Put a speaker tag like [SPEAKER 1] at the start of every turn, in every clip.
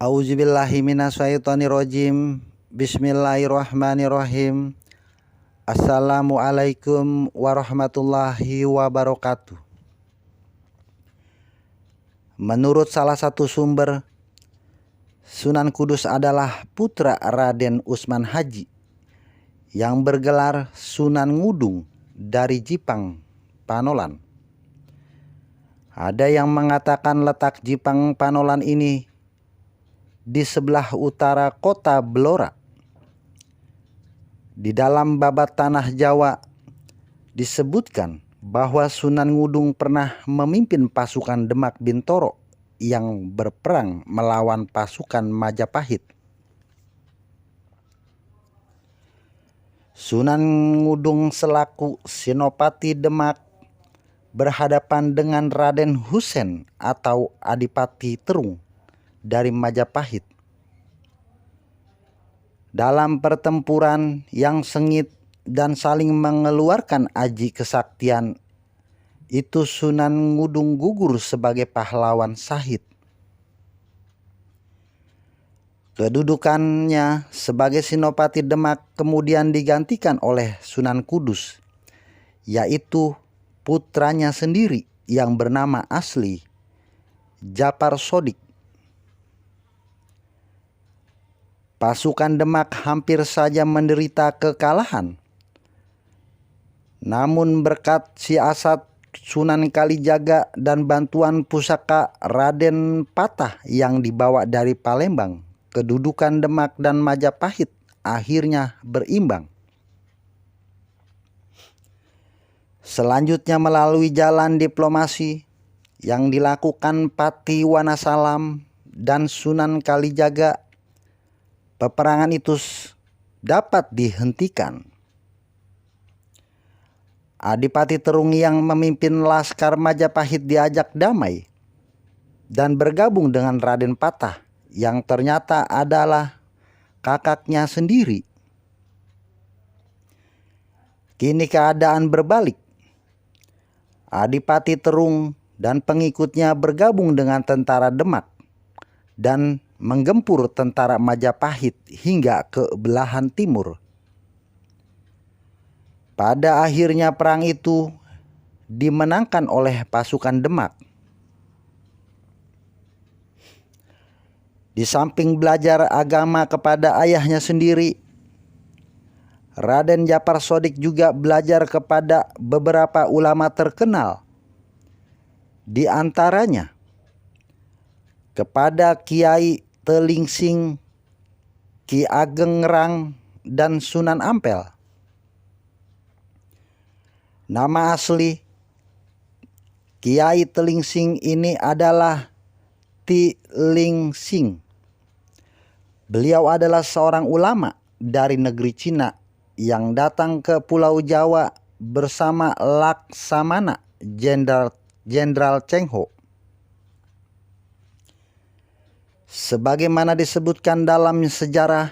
[SPEAKER 1] Auzubillahi minasyaitonirrajim. Bismillahirrahmanirrahim. Assalamualaikum warahmatullahi wabarakatuh. Menurut salah satu sumber, Sunan Kudus adalah putra Raden Usman Haji yang bergelar Sunan Ngudung dari Jipang, Panolan. Ada yang mengatakan letak Jipang Panolan ini di sebelah utara kota Blora. Di dalam babat tanah Jawa disebutkan bahwa Sunan Ngudung pernah memimpin pasukan Demak Bintoro yang berperang melawan pasukan Majapahit. Sunan Ngudung selaku Senopati Demak berhadapan dengan Raden Husein atau Adipati Terung dari Majapahit. Dalam pertempuran yang sengit dan saling mengeluarkan aji kesaktian, itu Sunan Ngudung gugur sebagai pahlawan syahid. Kedudukannya sebagai Senopati Demak kemudian digantikan oleh Sunan Kudus, yaitu putranya sendiri yang bernama asli Japar Sodik. Pasukan Demak hampir saja menderita kekalahan. Namun berkat siasat Sunan Kalijaga dan bantuan pusaka Raden Patah yang dibawa dari Palembang, kedudukan Demak dan Majapahit akhirnya berimbang. Selanjutnya melalui jalan diplomasi yang dilakukan Pati Wanasalam dan Sunan Kalijaga, peperangan itu dapat dihentikan. Adipati Terung yang memimpin laskar Majapahit diajak damai dan bergabung dengan Raden Patah yang ternyata adalah kakaknya sendiri. Kini keadaan berbalik. Adipati Terung dan pengikutnya bergabung dengan tentara Demak dan menggempur tentara Majapahit hingga ke belahan timur. Pada akhirnya perang itu dimenangkan oleh pasukan Demak. Di samping belajar agama kepada ayahnya sendiri, Raden Japar Sodik juga belajar kepada beberapa ulama terkenal. Di antaranya kepada Kiai Telingsing, Ki Ageng Ngerang, dan Sunan Ampel. Nama asli Kiai Telingsing ini adalah Tilingsing. Beliau adalah seorang ulama dari negeri Cina yang datang ke Pulau Jawa bersama Laksamana Jenderal Cheng Ho. Sebagaimana disebutkan dalam sejarah,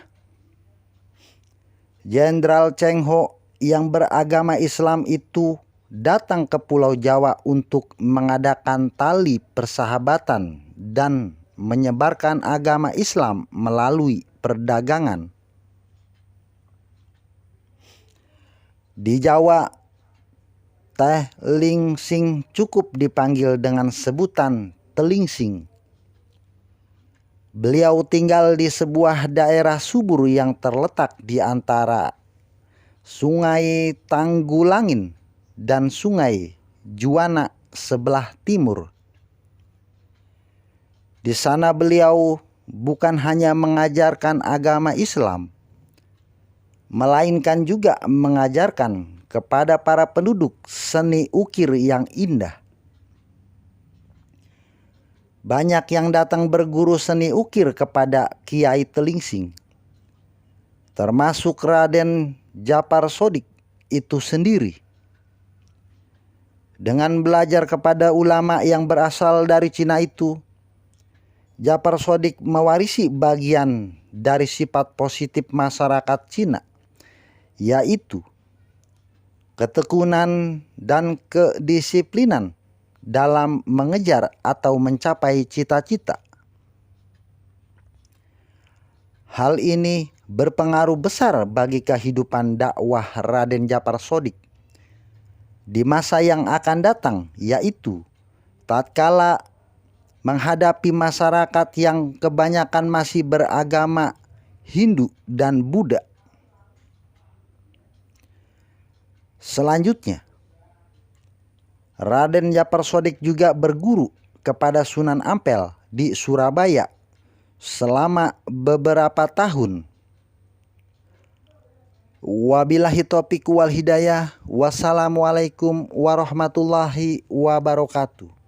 [SPEAKER 1] Jenderal Cheng Ho yang beragama Islam itu datang ke Pulau Jawa untuk mengadakan tali persahabatan dan menyebarkan agama Islam melalui perdagangan. Di Jawa, Telingsing cukup dipanggil dengan sebutan Telingsing. Beliau tinggal di sebuah daerah subur yang terletak di antara Sungai Tanggulangin dan Sungai Juana sebelah timur. Di sana beliau bukan hanya mengajarkan agama Islam, melainkan juga mengajarkan kepada para penduduk seni ukir yang indah. Banyak yang datang berguru seni ukir kepada Kiai Telingsing, termasuk Raden Japar Sodik itu sendiri. Dengan belajar kepada ulama yang berasal dari Cina itu, Japar Sodik mewarisi bagian dari sifat positif masyarakat Cina, yaitu ketekunan dan kedisiplinan dalam mengejar atau mencapai cita-cita. Hal ini berpengaruh besar bagi kehidupan dakwah Raden Djapar Shodiq di masa yang akan datang, yaitu tatkala menghadapi masyarakat yang kebanyakan masih beragama Hindu dan Buddha. Selanjutnya, Raden Djapar Shodiq juga berguru kepada Sunan Ampel di Surabaya selama beberapa tahun. Wabillahi taufiq wal hidayah. Wassalamualaikum warahmatullahi wabarakatuh.